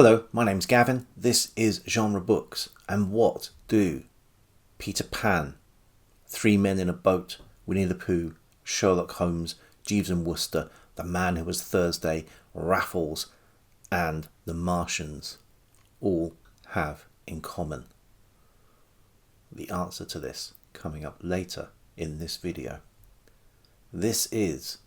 Hello, my name's Gavin, this is Genre Books, and what do Peter Pan, Three Men in a Boat, Winnie the Pooh, Sherlock Holmes, Jeeves and Wooster, The Man Who Was Thursday, Raffles, and The Martians all have in common? The answer to this coming up later in this video. This is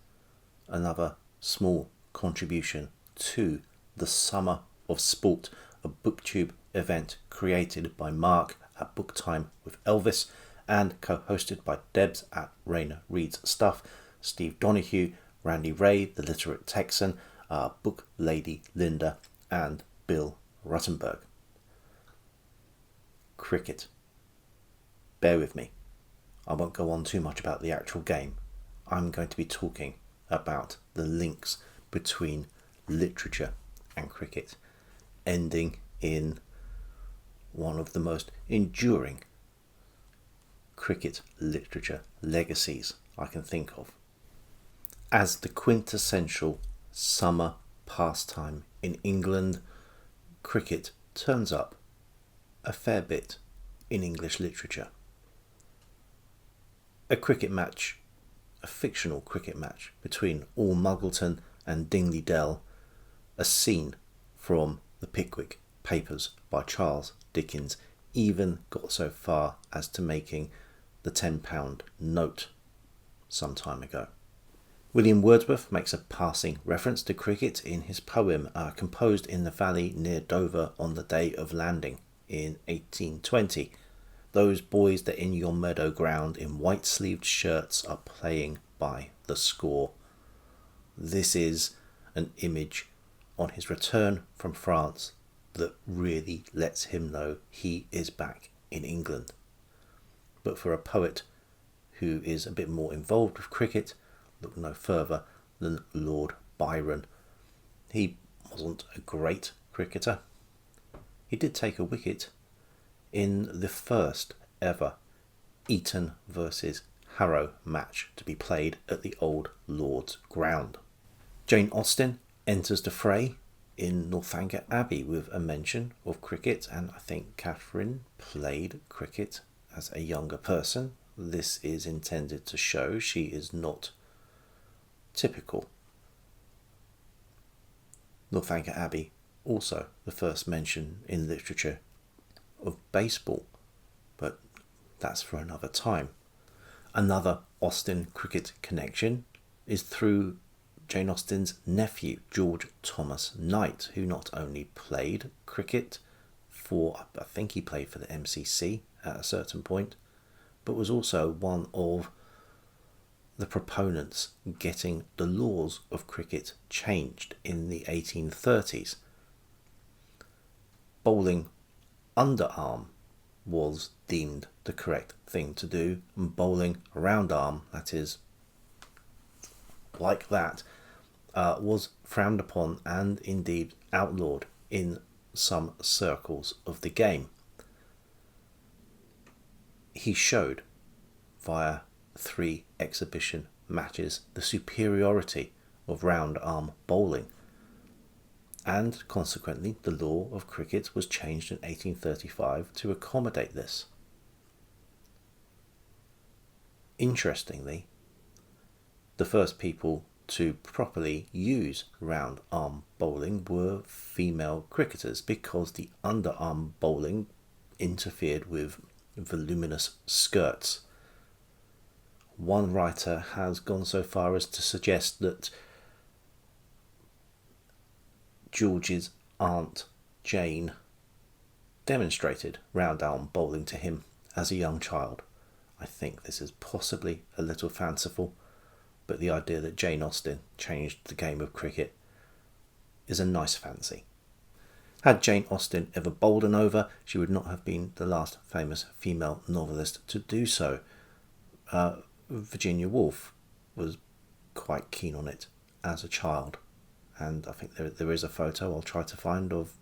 another small contribution to the Summer of Sport, a Booktube event created by Mark at Book Time with Elvis and co-hosted by Debs at Rainer Reads Stuff, Steve Donahue, Randy Ray, the Literate Texan, Book Lady Linda, and Bill Ruttenberg. Cricket. Bear with me. I won't go on too much about the actual game. I'm going to be talking about the links between literature and cricket, ending in one of the most enduring cricket literature legacies I can think of. As the quintessential summer pastime in England, cricket turns up a fair bit in English literature. A cricket match, a fictional cricket match between All Muggleton and Dingley Dell, a scene from the Pickwick Papers by Charles Dickens, even got so far as to making the £10 note some time ago. William Wordsworth makes a passing reference to cricket in his poem Composed in the Valley near Dover on the Day of Landing in 1820. Those boys that in your meadow ground in white-sleeved shirts are playing by the score. This is an image on his return from France that really lets him know he is back in England. But for a poet who is a bit more involved with cricket, look no further than Lord Byron. He wasn't a great cricketer. He did take a wicket in the first ever Eton versus Harrow match to be played at the Old Lord's Ground. Jane Austen enters the fray in Northanger Abbey with a mention of cricket, and I think Catherine played cricket as a younger person. This is intended to show she is not typical. Northanger Abbey, also the first mention in literature of baseball, but that's for another time. Another Austen cricket connection is through Jane Austen's nephew, George Thomas Knight, who not only played cricket for, I think he played for the MCC at a certain point, but was also one of the proponents getting the laws of cricket changed in the 1830s. Bowling underarm was deemed the correct thing to do, and bowling round arm, that is like that, was frowned upon and indeed outlawed in some circles of the game. He showed via 3 exhibition matches the superiority of round arm bowling, and consequently the law of cricket was changed in 1835 to accommodate this. Interestingly, the first people to properly use round arm bowling were female cricketers, because the underarm bowling interfered with voluminous skirts. One writer has gone so far as to suggest that George's aunt Jane demonstrated round arm bowling to him as a young child. I think this is possibly a little fanciful, but the idea that Jane Austen changed the game of cricket is a nice fancy. Had Jane Austen ever bowled an over, she would not have been the last famous female novelist to do so. Virginia Woolf was quite keen on it as a child, and I think there is a photo I'll try to find of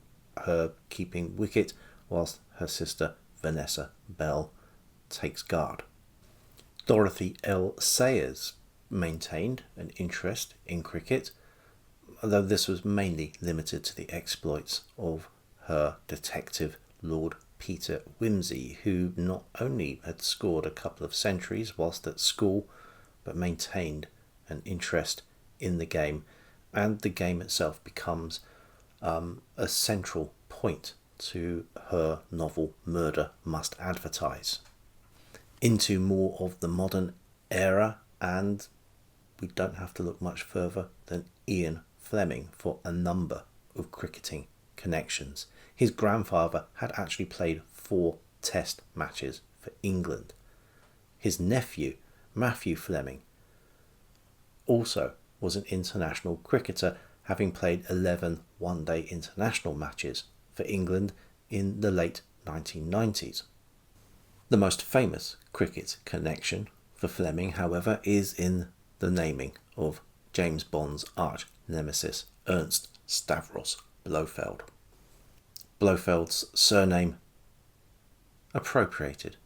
her keeping wicket whilst her sister Vanessa Bell takes guard. Dorothy L. Sayers maintained an interest in cricket. although this was mainly limited to the exploits of her detective, Lord Peter Wimsey, who not only had scored a couple of centuries whilst at school, but maintained an interest in the game, and the game itself becomes a central point to her novel Murder Must Advertise. Into more of the modern era, and we don't have to look much further than Ian Fleming for a number of cricketing connections. His grandfather had actually played 4 test matches for England. His nephew, Matthew Fleming, also was an international cricketer, having played 11 one-day international matches for England in the late 1990s. The most famous cricket connection for Fleming, however, is in the naming of James Bond's arch nemesis Ernst Stavros Blofeld. Blofeld's surname appropriated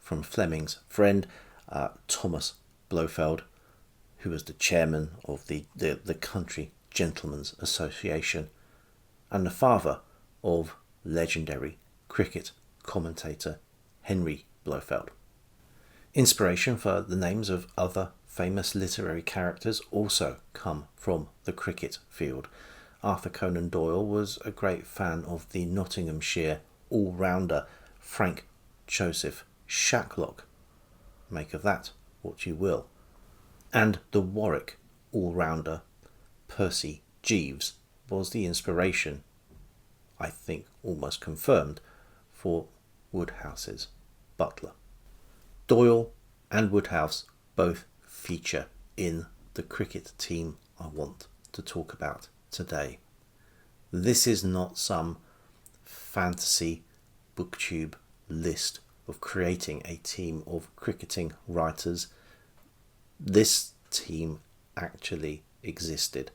from Fleming's friend Thomas Blofeld, who was the chairman of the Country Gentlemen's Association and the father of legendary cricket commentator Henry Blofeld. Inspiration for the names of other famous literary characters also come from the cricket field. Arthur Conan Doyle was a great fan of the Nottinghamshire all-rounder Frank Joseph Shacklock. Make of that what you will. And the Warwick all-rounder Percy Jeeves was the inspiration, I think almost confirmed, for Woodhouse's butler. Doyle and Woodhouse both feature in the cricket team I want to talk about today. This is not some fantasy Booktube list of creating a team of cricketing writers. This team actually existed,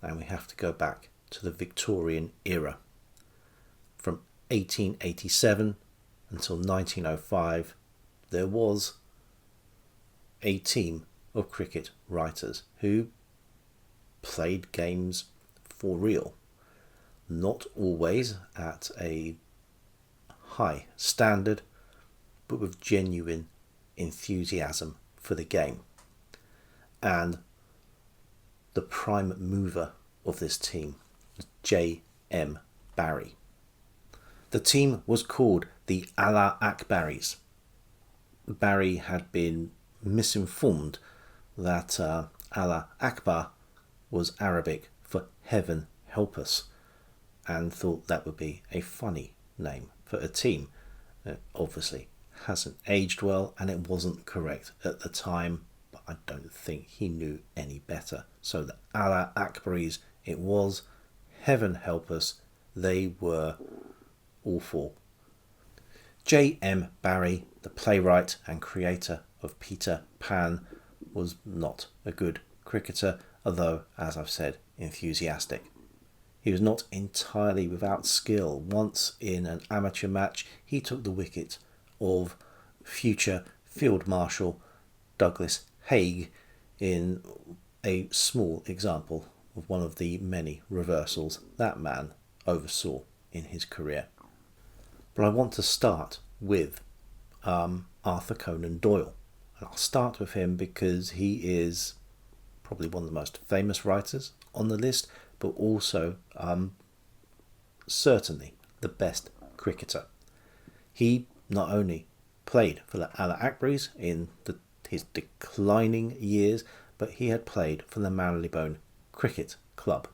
and we have to go back to the Victorian era. From 1887 until 1905, there was a team of cricket writers who played games for real, not always at a high standard, but with genuine enthusiasm for the game. And the prime mover of this team was J.M. Barrie. The team was called the Allahakbarries. Barrie had been misinformed that Allah Akbar was Arabic for heaven help us, and thought that would be a funny name for a team. It obviously hasn't aged well, and it wasn't correct at the time, but I don't think he knew any better. So the Allahakbarries it was. Heaven help us, they were awful. J.M. Barrie, the playwright and creator of Peter Pan, was not a good cricketer, although, as I've said, enthusiastic. He was not entirely without skill. Once in an amateur match, he took the wicket of future Field Marshal Douglas Haig in a small example of one of the many reversals that man oversaw in his career. But I want to start with Arthur Conan Doyle. And I'll start with him because he is probably one of the most famous writers on the list, but also certainly the best cricketer. He not only played for the Allahakbarries in his declining years, but he had played for the Marylebone Cricket Club,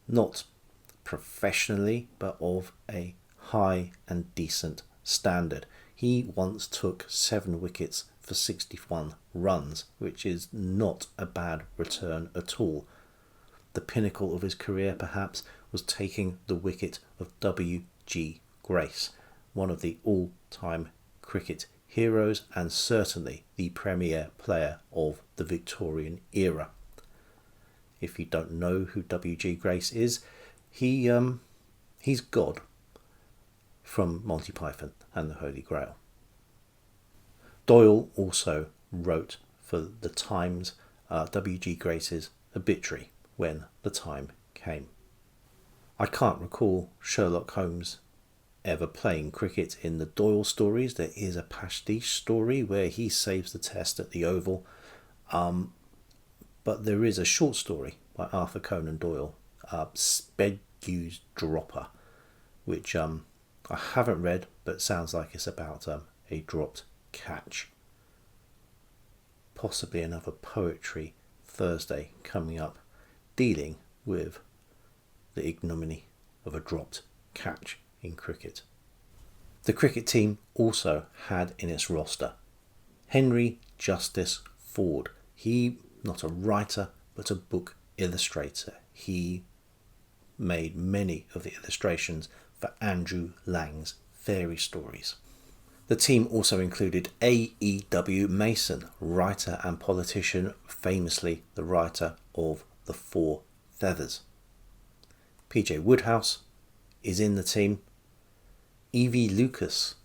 not professionally, but of a high and decent standard. He once took 7 wickets for 61 runs, which is not a bad return at all. The pinnacle of his career, perhaps, was taking the wicket of W.G. Grace, one of the all-time cricket heroes and certainly the premier player of the Victorian era. If you don't know who W.G. Grace is, he's God from Monty Python and the Holy Grail. Doyle also wrote for the Times W.G. Grace's obituary, when the time came. I can't recall Sherlock Holmes ever playing cricket in the Doyle stories. There is a pastiche story where he saves the test at the Oval, but there is a short story by Arthur Conan Doyle, Spedgu's Dropper, which I haven't read, but sounds like it's about a dropped catch. Possibly another Poetry Thursday coming up, dealing with the ignominy of a dropped catch in cricket. The cricket team also had in its roster Henry Justice Ford. He, not a writer, but a book illustrator. He made many of the illustrations for Andrew Lang's fairy stories. The team also included A.E.W. Mason, writer and politician, famously the writer of The Four Feathers. P.J. Wodehouse is in the team. E.V. Lucas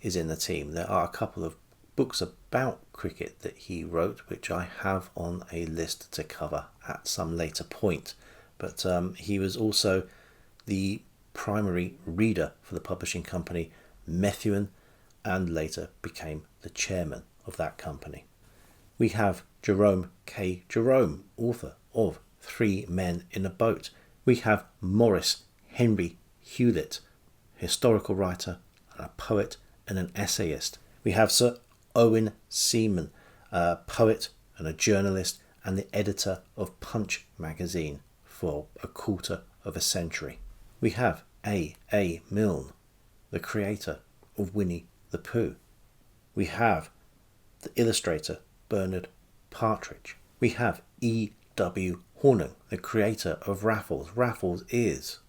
is in the team. There are a couple of books about cricket that he wrote, which I have on a list to cover at some later point. But he was also the primary reader for the publishing company Methuen, and later became the chairman of that company. We have Jerome K. Jerome, author of Three Men in a Boat. We have Maurice Henry Hewlett, historical writer, a poet and an essayist. We have Sir Owen Seaman, a poet and a journalist and the editor of Punch magazine for a quarter of a century. We have A. Milne, the creator of Winnie the Pooh. We have the illustrator Bernard Partridge. We have E.W. Hornung, the creator of Raffles. Raffles is,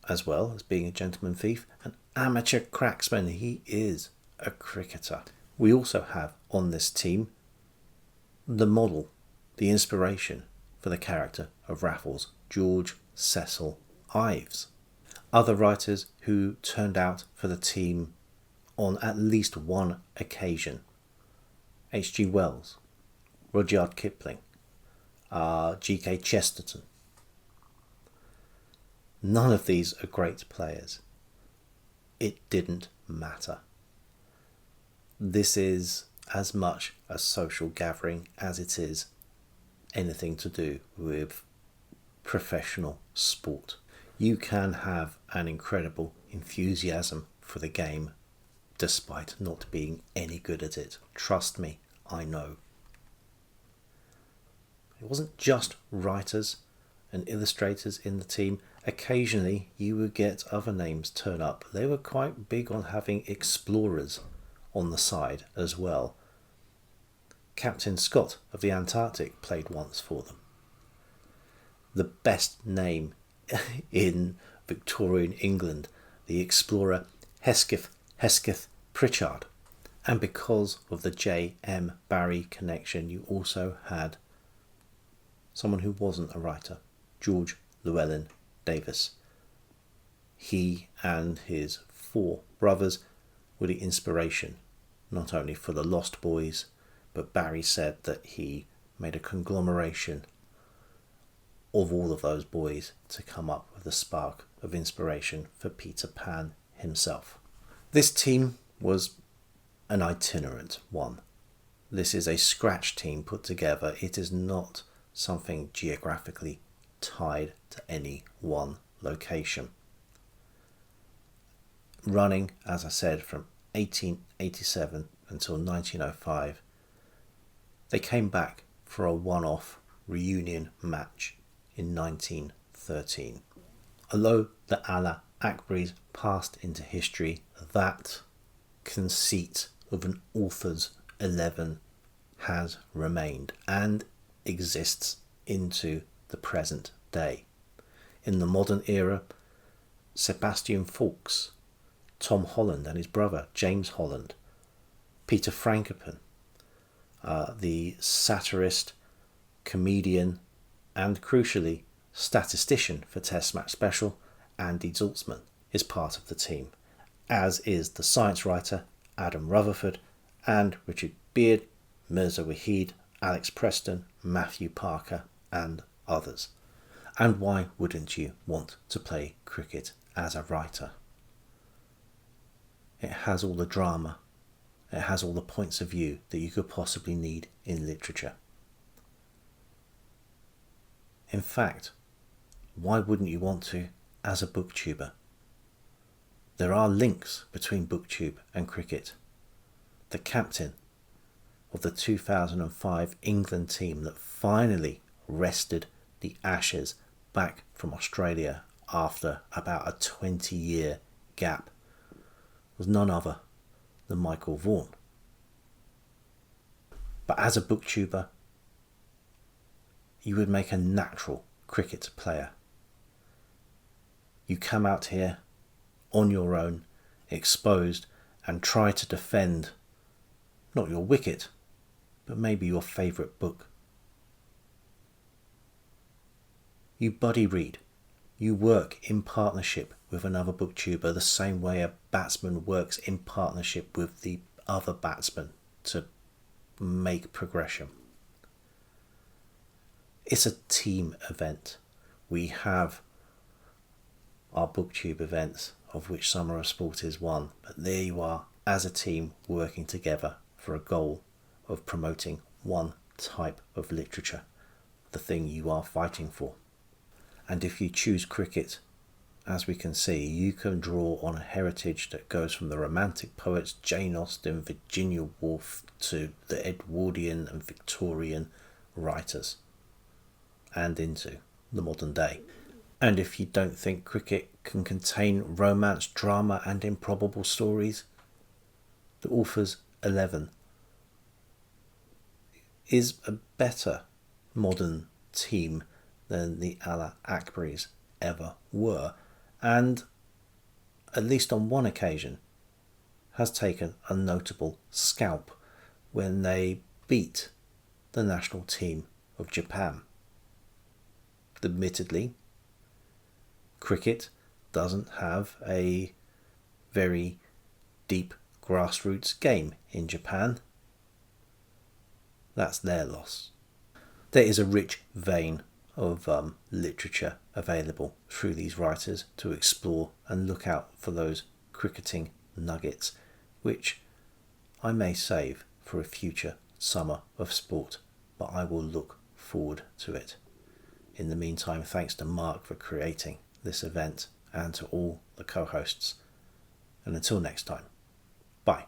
as well as being a gentleman thief, an amateur cracksman. He is a cricketer. We also have on this team the model, the inspiration for the character of Raffles, George Cecil Ives. Other writers who turned out for the team on at least one occasion: H.G. Wells, Rudyard Kipling, G.K. Chesterton. None of these are great players. It didn't matter. This is as much a social gathering as it is anything to do with professional sport. You can have an incredible enthusiasm for the game despite not being any good at it. Trust me, I know. It wasn't just writers and illustrators in the team. Occasionally you would get other names turn up. They were quite big on having explorers on the side as well. Captain Scott of the Antarctic played once for them. The best name in Victorian England, the explorer Hesketh Pritchard. And because of the J.M. Barrie connection, you also had someone who wasn't a writer, George Llewellyn Davis. He and his four brothers were the inspiration, not only for the Lost Boys, but Barrie said that he made a conglomeration of all of those boys to come up with a spark of inspiration for Peter Pan himself. This team was an itinerant one. This is a scratch team put together. It is not something geographically tied to any one location. Running, as I said, from 1887 until 1905, they came back for a one-off reunion match in 1913. Although the Allahakbarries passed into history, that conceit of an author's 11 has remained and exists into the present day. In the modern era, Sebastian Faulks, Tom Holland and his brother James Holland, Peter Frankopan, the satirist, comedian and crucially statistician for Test Match Special, Andy Zaltzman, is part of the team, as is the science writer Adam Rutherford and Richard Beard, Mirza Waheed, Alex Preston, Matthew Parker and others. And why wouldn't you want to play cricket as a writer? It has all the drama, it has all the points of view that you could possibly need in literature. In fact, why wouldn't you want to as a booktuber? There are links between Booktube and cricket. The captain of the 2005 England team that finally wrested the Ashes back from Australia after about a 20-year gap was none other than Michael Vaughan. But as a booktuber, you would make a natural cricket player. You come out here on your own, exposed, and try to defend not your wicket, but maybe your favourite book. You buddy read. You work in partnership with another booktuber the same way a batsman works in partnership with the other batsman to make progression. It's a team event. We have our Booktube events, of which Summer of Sport is one, but there you are as a team working together for a goal of promoting one type of literature, the thing you are fighting for. And if you choose cricket, as we can see, you can draw on a heritage that goes from the Romantic poets Jane Austen, Virginia Woolf, to the Edwardian and Victorian writers, and into the modern day. And if you don't think cricket can contain romance, drama and improbable stories, the Author's 11 is a better modern team than the Allahakbarries ever were, and at least on one occasion has taken a notable scalp when they beat the national team of Japan. Admittedly, cricket doesn't have a very deep grassroots game in Japan. That's their loss. There is a rich vein of literature available through these writers to explore and look out for those cricketing nuggets, which I may save for a future Summer of Sport, but I will look forward to it. In the meantime, thanks to Mark for creating this event and to all the co-hosts. And until next time, bye.